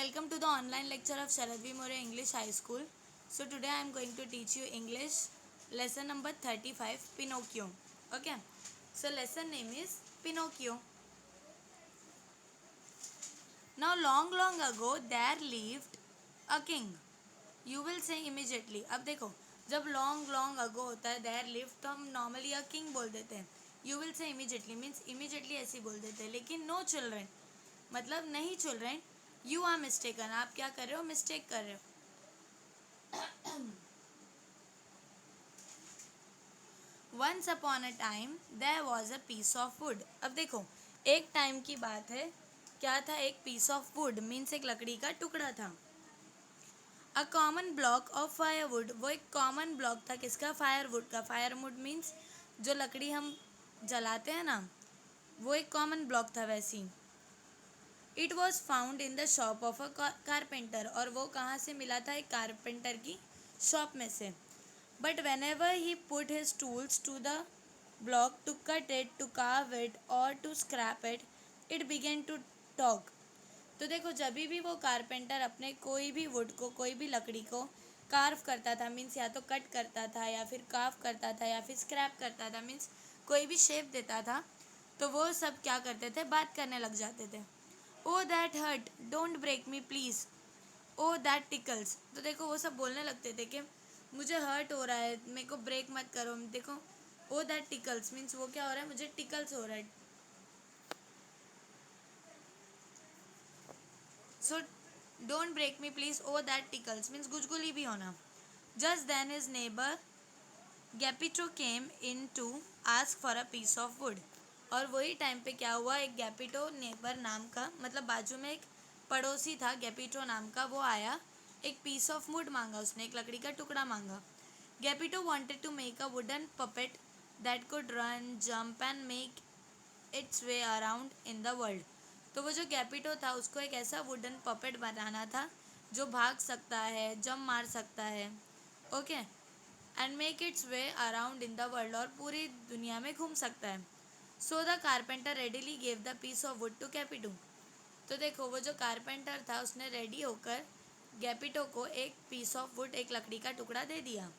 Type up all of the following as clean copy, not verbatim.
Welcome to the online lecture of Sharad V. More English High School. So today I am going to teach you English lesson number 35, Pinocchio. Okay. So lesson name is Pinocchio. Now long ago there lived a king. You will say immediately. अब देखो, जब long ago होता है there lived तो हम normally a king बोल देते हैं. You will say immediately means immediately ऐसे ही बोल देते हैं. लेकिन no children मतलब नहीं children. You are mistaken. आप क्या कर रहे हो? Mistake कर रहे हो. Once upon a time there was a piece of wood. अब देखो, एक टाइम की बात है. क्या था? एक पीस ऑफ वुड मीन्स एक लकड़ी का टुकड़ा था. A common block of firewood. वो एक कॉमन ब्लॉक था. किसका? फायरवुड का. फायरवुड मीन्स जो लकड़ी हम जलाते हैं ना, वो एक कॉमन ब्लॉक था वैसी. It was found in the shop of a carpenter. और वो कहाँ से मिला था? एक कारपेंटर की शॉप में से. But whenever he put his tools to the block to cut it, to carve it or to scrap it, it began to talk. तो देखो, जब भी वो कारपेंटर अपने कोई भी वुड को, कोई भी लकड़ी को कार्व करता था मीन्स या तो कट करता था या फिर कार्व करता था या फिर स्क्रैप करता था मीन्स कोई भी शेप देता था, तो वो सब क्या करते थे? बात करने लग जाते थे. Oh that hurt, don't break me please. Oh that tickles. तो देखो, वो सब बोलने लगते थे कि मुझे हर्ट हो रहा है, मेरे को ब्रेक मत करो. देखो, ओ दैट टिकल्स मीन्स वो क्या हो रहा है? मुझे टिकल्स हो रहा है. So don't break me please. Oh that tickles means गुजगुली भी होना. Just then his neighbour Geppetto came in to ask for a piece of wood. और वही टाइम पे क्या हुआ? एक गैपिटो नेबर नाम का, मतलब बाजू में एक पड़ोसी था गैपिटो नाम का, वो आया. एक पीस ऑफ वुड मांगा उसने, एक लकड़ी का टुकड़ा मांगा. गैपिटो wanted to make a wooden puppet that could run, jump and make its way around in the world. तो वो जो गैपिटो था उसको एक ऐसा वुडन पपेट बनाना था जो भाग सकता है, जंप मार सकता है, okay, and make its way around in the world, और पूरी दुनिया में घूम सकता है. So the carpenter readily gave the piece of wood to Geppetto. तो देखो, वो जो कारपेंटर था उसने रेडी होकर गैपिटो को एक पीस ऑफ वुड, एक लकड़ी का टुकड़ा दे दिया.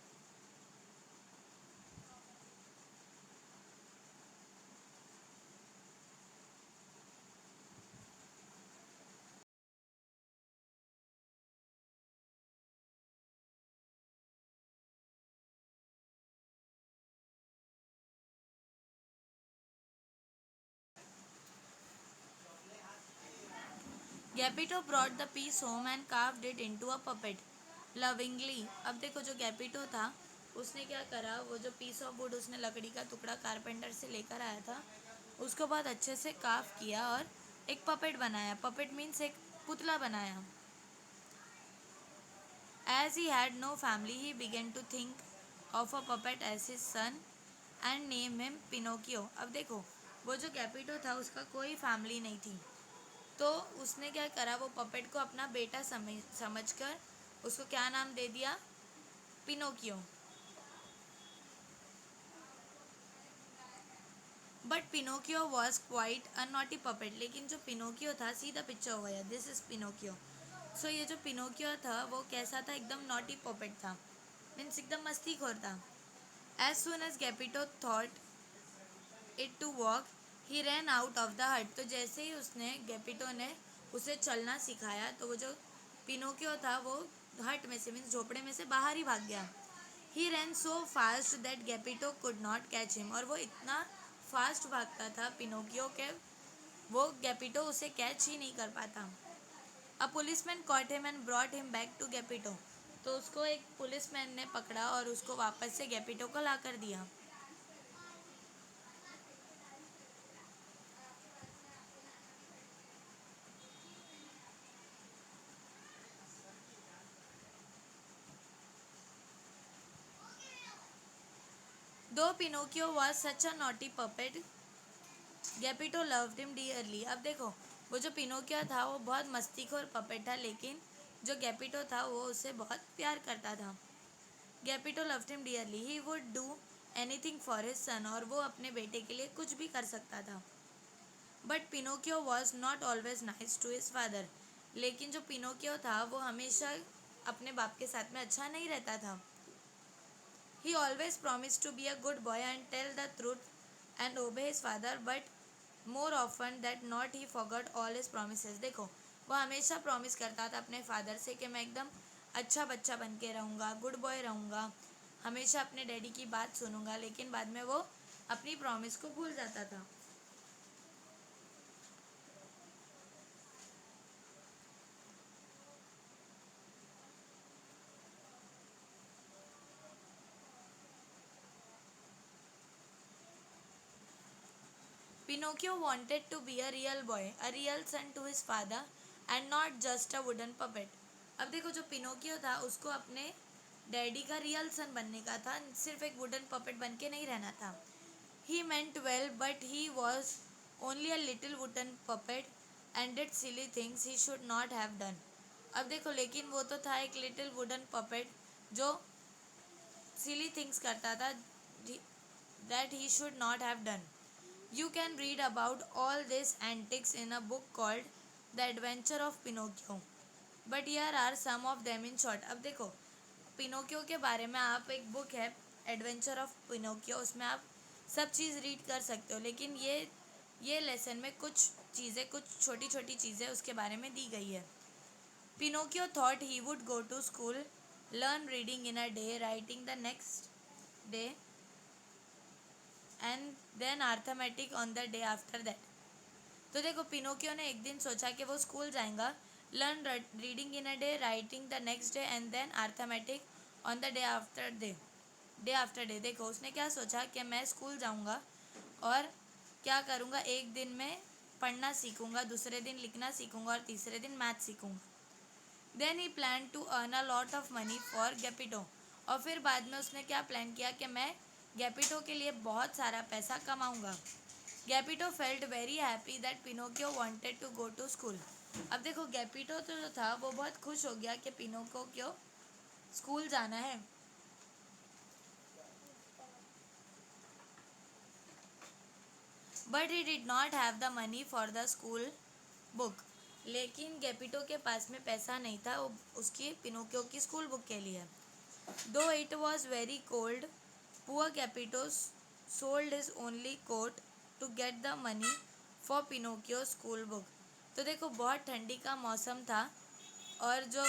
Geppetto brought the piece home and carved it into a puppet lovingly. अब देखो, जो गैपिटो था उसने क्या करा? वो जो पीस ऑफ वुड उसने लकड़ी का टुकड़ा कारपेंटर से लेकर आया था, उसको बहुत अच्छे से कार्व किया और एक पपेट बनाया. पपेट मीन्स एक पुतला बनाया. As he had no family he began to think of a puppet as his son and name him Pinocchio. अब देखो, वो जो गैपिटो था उसका कोई फैमिली नहीं थी, तो उसने क्या करा? वो पपेट को अपना बेटा समझकर उसको क्या नाम दे दिया? Pinocchio. But Pinocchio was quite a naughty puppet. लेकिन जो पिनोकियो था, सीधा पिक्चर हो गया, दिस इज पिनोकियो. सो ये जो पिनोकियो था वो कैसा था? एकदम नॉटी पपेट था, मीन्स एकदम मस्तीखोर था. As soon as Geppetto thought it to walk he ran out of the hut. तो जैसे ही उसने, गैपिटो ने उसे चलना सिखाया, तो वो जो पिनोकियो था वो हट में से मीन्स झोपड़े में से बाहर ही भाग गया. He ran so fast that Geppetto could not catch him. और वो इतना फास्ट भागता था पिनोकियो के, वो गैपिटो उसे कैच ही नहीं कर पाता. A policeman caught him and brought him back to Geppetto. तो उसको एक पुलिसमैन ने पकड़ा और उसको वापस से गैपिटो को ला कर दिया. Though Pinocchio was such a naughty puppet Geppetto loved him dearly. अब देखो, वो जो पिनोकियो था वो बहुत मस्तीखोर पपेट था, लेकिन जो गैपिटो था वो उसे बहुत प्यार करता था. Geppetto loved him dearly. He would do anything for his son. और वो अपने बेटे के लिए कुछ भी कर सकता था. But Pinocchio was not always nice to his father. लेकिन जो पिनोकियो था वो हमेशा अपने बाप के साथ में अच्छा नहीं रहता था. He always promised to be a good boy and tell the truth and obey his father, but more often that not he forgot all his promises. देखो, वो हमेशा प्रॉमिस करता था अपने फादर से कि मैं एकदम अच्छा बच्चा बन के रहूँगा, गुड बॉय रहूँगा, हमेशा अपने डैडी की बात सुनूंगा, लेकिन बाद में वो अपनी प्रॉमिस को भूल जाता था. Pinocchio wanted to be a real boy, a real son to his father, and not just a wooden puppet. अब देखो, जो पिनोकियो था उसको अपने डैडी का रियल सन बनने का था, सिर्फ एक वुडन पपेट बन के नहीं रहना था. ही meant well, but he was only a little wooden puppet and did silly things he should not have done. अब देखो, लेकिन वो तो था एक लिटिल वुडन पपेट जो सिली थिंग्स करता था that he should not have done. You can read about all these antics in a book called The Adventure of Pinocchio. But here are some of them in short. अब देखो, Pinocchio के बारे में आप एक book है adventure of Pinocchio, उसमें आप सब चीज़ रीड कर सकते हो, लेकिन ये लेसन में कुछ चीज़ें, कुछ छोटी छोटी चीज़ें उसके बारे में दी गई है. Pinocchio thought he would go to school, learn reading in a day, writing the next day, and then arithmetic on the day after that. तो देखो, पिनोकियो ने एक दिन सोचा कि वो स्कूल जाएगा, learn reading in a day, writing the next day, and then arithmetic on the day after day. देखो, उसने क्या सोचा कि मैं स्कूल जाऊंगा और क्या करूंगा, एक दिन में पढ़ना सीखूंगा, दूसरे दिन लिखना सीखूंगा और तीसरे दिन मैथ सीखूंगा. Then he plan to earn a lot of money for Geppetto. और फिर बाद में उसने क्या प्लान किया कि मैं गैपिटो के लिए बहुत सारा पैसा कमाऊंगा. Geppetto felt very happy that Pinocchio wanted to go to school. अब देखो, गैपिटो तो जो था वो बहुत खुश हो गया कि पिनोकियो स्कूल जाना है. But he did not have the money for the school book. लेकिन गैपिटो के पास में पैसा नहीं था उसकी पिनोकियो की स्कूल बुक के लिए. Though it was very cold, poor Geppetto sold his only coat to get the money for Pinocchio school book. तो देखो, बहुत ठंडी का मौसम था और जो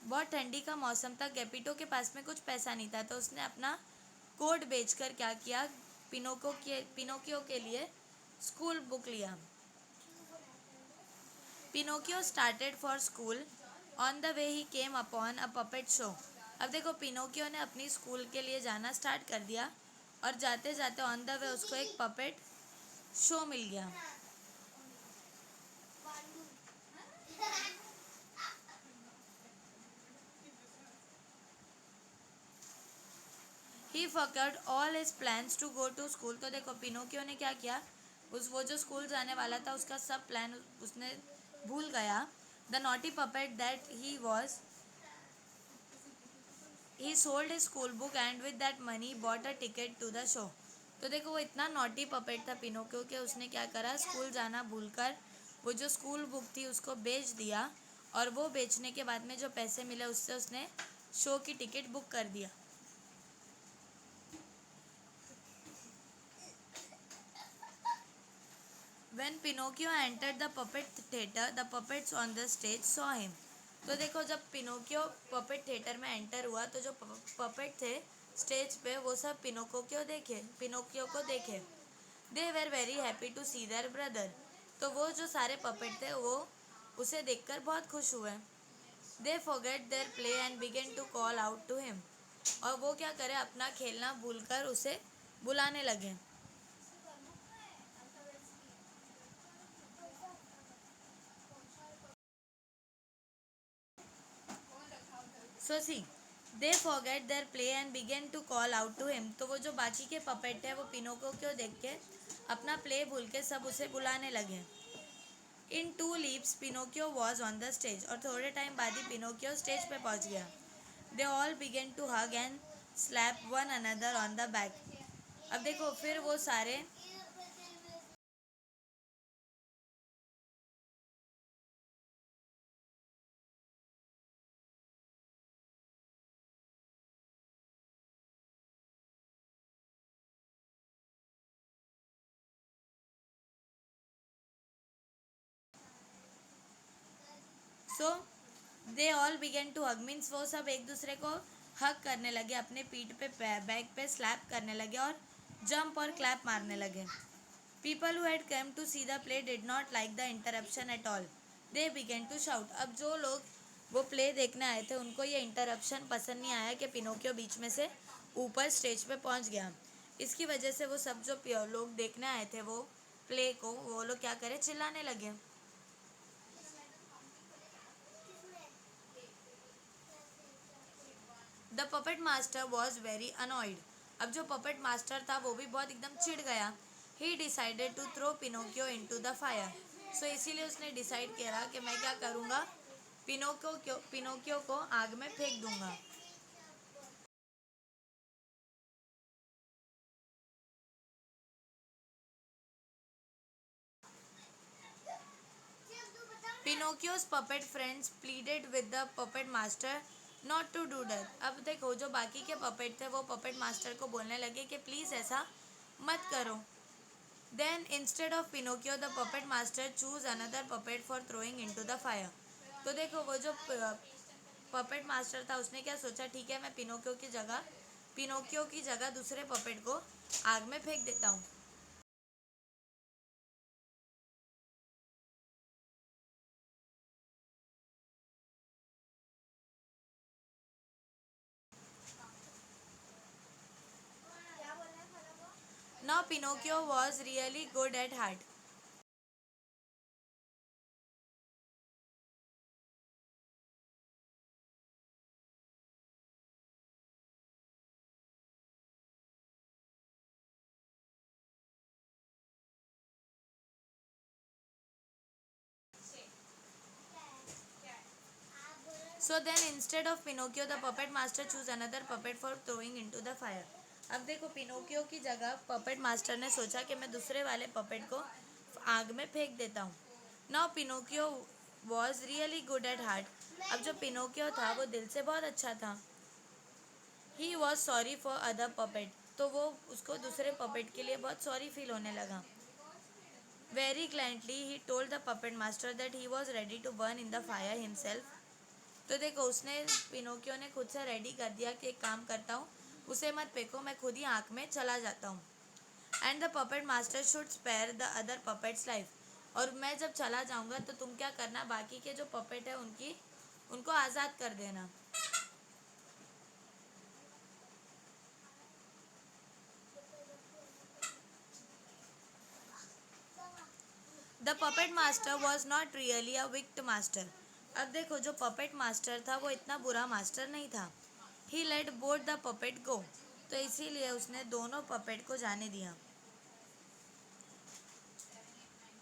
बहुत ठंडी का मौसम था, गैपिटो के पास में कुछ पैसा नहीं था, तो उसने अपना कोट बेचकर क्या किया, पिनोकियो के लिए स्कूल बुक लिया. Pinocchio started for school. On the way he came upon a puppet show. अब देखो, पिनोकियो ने अपनी स्कूल के लिए जाना स्टार्ट कर दिया और जाते जाते ऑन द वे उसको एक पपेट शो मिल गया. He forgot all his plans to go to school. तो देखो, पिनोकियो ने क्या किया, वो जो स्कूल जाने वाला था उसका सब प्लान उसने भूल गया. The naughty puppet that he sold his school book and with that money bought a ticket to the show. तो देखो, वो इतना नॉटी पपेट था पिनोकियो के, उसने क्या करा, स्कूल जाना भूलकर वो जो स्कूल बुक थी उसको बेच दिया, और वो बेचने के बाद में जो पैसे मिले उससे उसने शो की टिकट बुक कर दिया। When Pinocchio entered the puppet theater, the puppets on the stage saw him. तो देखो, जब पिनोकियो पपेट थिएटर में एंटर हुआ तो जो पपेट थे स्टेज पे वो सब पिनोकियो को देखे। They were very happy to see their brother. तो वो जो सारे पपेट थे वो उसे देखकर बहुत खुश हुए। They forget their play and began to call out to him. और वो क्या करे, अपना खेलना भूलकर उसे बुलाने लगे। So see, they forget their play and began to call out to him. तो वो जो बाकी के पपेट है वो पिनोको क्यों देख के अपना प्ले भूल के सब उसे बुलाने लगे। In two leaps Pinocchio was on the stage. और थोड़े टाइम बाद ही पिनोकियो स्टेज पे पहुंच गया। They all began to hug and slap one another on the back. अब देखो, फिर वो सारे so they all began to hug means वो सब एक दूसरे को हग करने लगे, अपने पीठ पे बैक पे स्लैप करने लगे और जंप और क्लैप मारने लगे। People who had come to see the play did not like the interruption at all. They began to shout. अब जो लोग वो प्ले देखने आए थे उनको ये इंटरप्शन पसंद नहीं आया कि पिनोकियो बीच में से ऊपर स्टेज पे पहुंच गया। इसकी वजह से वो सब जो लोग देखने आए थे वो प्ले को, वो लोग क्या करे, चिल्लाने लगे। The puppet master was very annoyed. अब जो पपेट मास्टर था वो भी बहुत एकदम चिढ़ गया। He decided to throw Pinocchio in to the fire. So इसीलिए उसने डिसाइड किया कि मैं क्या करूँगा, पिनोकियो को आग में फेंक दूंगा। पिनोकियो's puppet friends pleaded with the puppet master not to do that। अब देखो, जो बाकी के पपेट थे वो पपेट मास्टर को बोलने लगे कि प्लीज़ ऐसा मत करो। Then instead of Pinocchio the puppet master choose another puppet for throwing into the fire. तो देखो, वो जो पपेट मास्टर था उसने क्या सोचा, ठीक है मैं पिनोकियो की जगह दूसरे पपेट को आग में फेंक देता हूँ। Now Pinocchio was really good at heart. So then instead of Pinocchio, the puppet master choose another puppet for throwing into the fire। अब देखो, पिनोकियो की जगह पपेट मास्टर ने सोचा कि मैं दूसरे वाले पपेट को आग में फेंक देता हूँ। Now Pinocchio was really good at heart. अब जो पिनोकियो था वो दिल से बहुत अच्छा था। He was sorry for other puppet. तो वो उसको दूसरे पपेट के लिए बहुत सॉरी फील होने लगा। Very gladly he told the puppet master that he was ready to burn in the fire himself. तो देखो, उसने पिनोकियो ने खुद से रेडी कर दिया कि एक काम करता हूँ, उसे मत फेंको, मैं खुद ही आँख में चला जाता हूँ। And the puppet master should spare the other puppets life. और मैं जब चला जाऊँगा तो तुम क्या करना, बाकी के जो पपेट है उनको आज़ाद कर देना। The puppet master was not really a विक्ट master. अब देखो, जो पपेट मास्टर था वो इतना बुरा मास्टर नहीं था। ही लेट बोथ द पपेट गो। तो इसीलिए उसने दोनों पपेट को जाने दिया।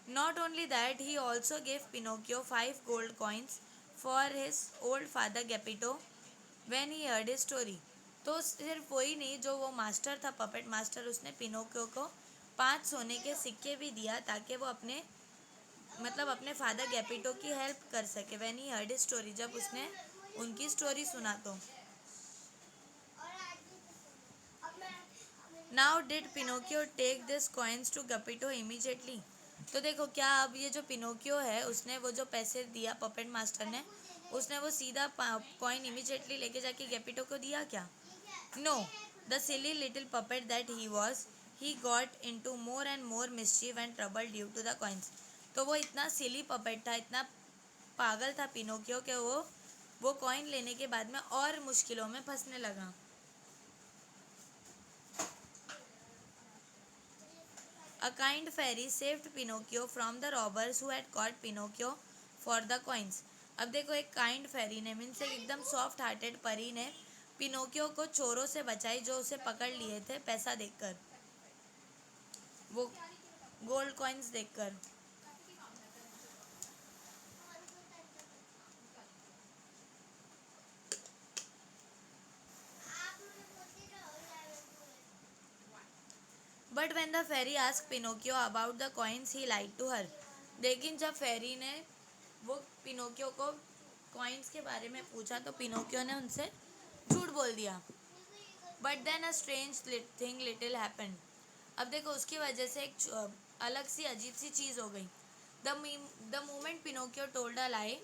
Not only that, he also gave Pinocchio 5 gold coins for his old father Geppetto when he heard his story। तो सिर्फ वही नहीं, जो वो मास्टर था पपेट मास्टर, उसने पिनोकियो को 5 सोने के सिक्के भी दिया ताकि वो अपने मतलब अपने फादर गेपिटो की हेल्प कर सके। व्हेन ही हर्ड स्टोरी, जब उसने उनकी स्टोरी सुना तो। Now did Pinocchio take this coins to Geppetto immediately. तो देखो क्या अब ये जो पिनोकियो है उसने वो जो पैसे दिया पपेट मास्टर ने, उसने वो सीधा कॉइन इमीजिएटली लेके जाके गेपिटो को दिया क्या? No, the silly little puppet that he was, he got in to more and more mischief and trouble due to the coins. तो वो इतना सिली पपेट था, इतना पागल था पिनोकियो के वो कॉइन लेने के बाद में और मुश्किलों में फंसने लगा। A kind fairy saved Pinocchio from the robbers who had caught Pinocchio for the coins. अब देखो एक काइंड फेरी ने मीन्स एक एकदम सॉफ्ट हार्टेड परी ने पिनोकियो को चोरों से बचाई जो उसे पकड़ लिए थे पैसा देकर, वो गोल्ड कॉइन्स देकर। But when the fairy ask Pinocchio about the coins he lied to her. लेकिन जब फेरी ने वो पिनोकियो को कॉइन्स के बारे में पूछा तो पिनोकियो ने उनसे झूठ बोल दिया। But then a strange thing little happened. अब देखो उसकी वजह से एक अलग सी अजीब सी चीज़ हो गई। The moment Pinocchio told a lie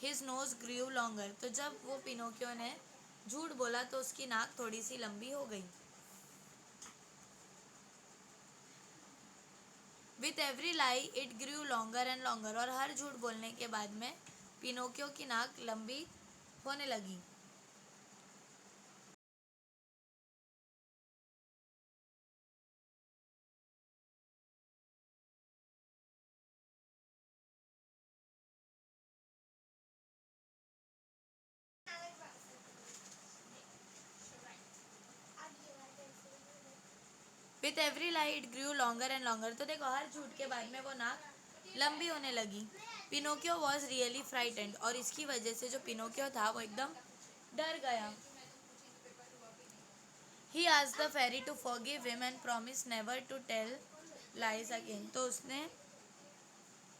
his nose grew longer. तो जब वो पिनोकियो ने झूठ बोला तो उसकी नाक थोड़ी सी लंबी हो गई। With every lie it grew longer and longer. और हर झूठ बोलने के बाद में पिनोकियो की नाक लंबी होने लगी। With every lie it grew longer and longer. तो देखो हर झूठ के बाद में वो नाक लंबी होने लगी। Pinocchio was really frightened. और इसकी वजह से जो पिनोकियो था वो एकदम डर गया। He asked the fairy to forgive him and promise never to tell lies again. तो उसने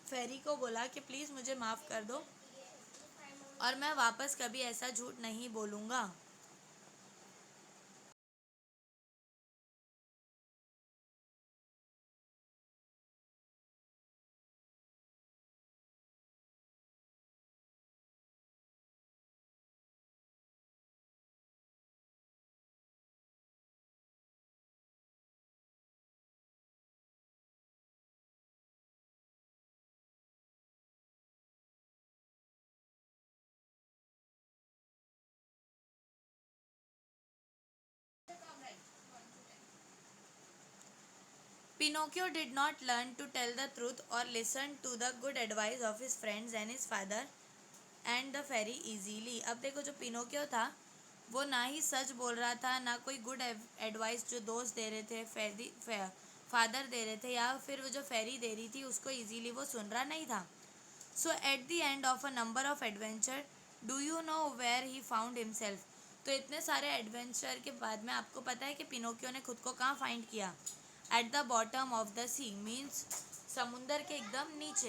फेरी को बोला कि प्लीज़ मुझे माफ़ कर दो और मैं वापस कभी ऐसा झूठ नहीं बोलूँगा। Pinocchio did not learn to tell the truth or listen to the good advice of his friends and his father and the fairy easily। अब देखो जो पिनोकियो था वो ना ही सच बोल रहा था, ना कोई गुड एडवाइस जो दोस्त दे रहे थे फादर दे रहे थे या फिर वो जो फेरी दे रही थी उसको इजीली वो सुन रहा नहीं था। So at the end of a number of adventure do you know where he found himself. तो इतने सारे एडवेंचर के बाद में आपको पता है कि पिनोकियो ने खुद को कहाँ फाइंड किया? At the bottom of the sea means समुंदर के एकदम नीचे।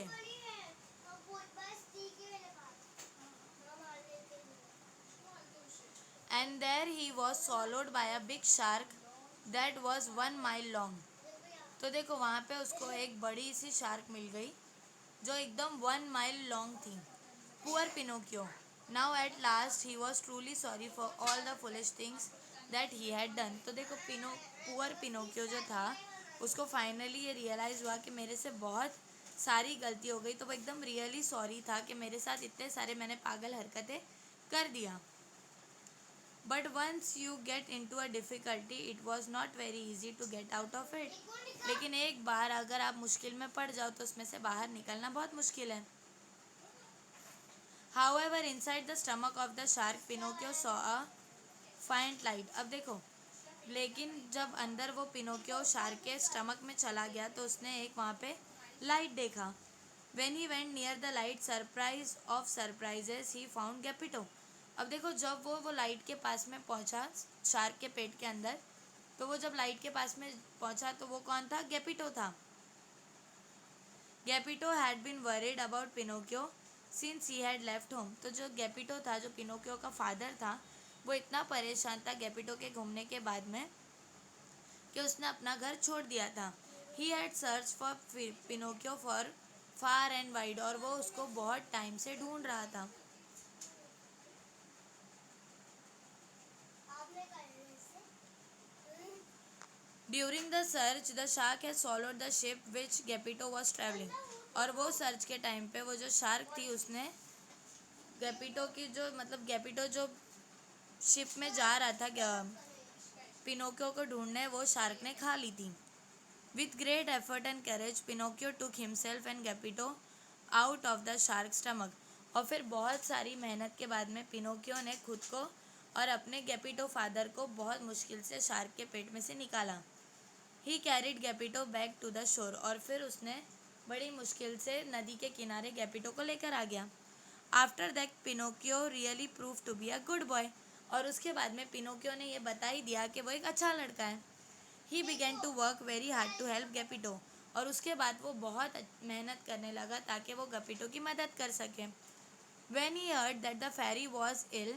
And there he was swallowed by a big shark that was 1 mile long. तो देखो वहाँ पे उसको एक बड़ी सी शार्क मिल गई जो एकदम 1 माइल लॉन्ग थी। Poor Pinocchio, now at last he was truly sorry for all the foolish things that he had done. तो देखो पुअर पिनोकियो जो था उसको फाइनली ये रियलाइज़ हुआ कि मेरे से बहुत सारी गलती हो गई। तो वो एकदम रियली सॉरी था कि मेरे साथ इतने सारे मैंने पागल हरकतें कर दिया। But once you get in to a difficulty it was not very easy to get out of it. लेकिन एक बार अगर आप मुश्किल में पड़ जाओ तो उसमें से बाहर निकलना बहुत मुश्किल है। However, inside the stomach of the shark, Pinocchio saw a faint light। अब देखो लेकिन जब अंदर वो पिनोकियो शार्क के स्टमक में चला गया तो उसने एक वहाँ पे लाइट देखा। When he went near the light, surprise of surprises, he found Geppetto। अब देखो जब वो लाइट के पास में पहुँचा शार्क के पेट के अंदर, तो वो जब लाइट के पास में पहुँचा तो वो कौन था? गेपिटो था। Geppetto had been worried about Pinocchio since he had left home. तो जो गेपिटो था, जो पिनोकियो का फादर था, वो इतना परेशान था गेपिटो के घूमने के बाद में कि उसने अपना घर छोड़ दिया था। He had search for Pinocchio for far and wide, और वो उसको बहुत टाइम से ढूंढ रहा था। During the search the shark has swallowed the ship which Geppetto was travelling. और वो सर्च के टाइम पे वो जो शार्क थी उसने गेपिटो की जो गेपिटो जो शिप में जा रहा था पिनोकियो को ढूंढने, वो शार्क ने खा ली थी। With great effort and courage Pinocchio took himself and Geppetto out of the shark stomach. और फिर बहुत सारी मेहनत के बाद में पिनोकियो ने खुद को और अपने गेपिटो फादर को बहुत मुश्किल से शार्क के पेट में से निकाला। He carried Geppetto back to the shore. और फिर उसने बड़ी मुश्किल से नदी के किनारे गेपिटो को लेकर आ गया। After that Pinocchio really prove to be a good boy. और उसके बाद में पिनोकियो ने ये बता ही दिया कि वो एक अच्छा लड़का है। He began to work very hard to help Geppetto. और उसके बाद वो बहुत मेहनत करने लगा ताकि वो गेपिटो की मदद कर सके। When he heard that the fairy was ill,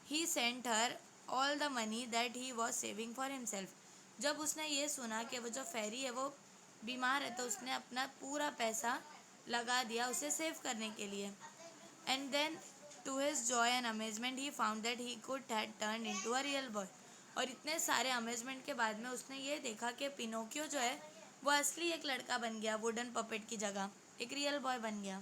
he sent her all the money that he was saving for himself. जब उसने ये सुना कि वो जो फेरी है वो बीमार है, तो उसने अपना पूरा पैसा लगा दिया उसे सेव करने के लिए। And then to his joy and amazement he found that he could had turned into a real boy. और इतने सारे अमेजमेंट के बाद में उसने ये देखा कि पिनोकियो जो है वो असली एक लड़का बन गया, वुडन पपेट की जगह एक रियल बॉय बन गया।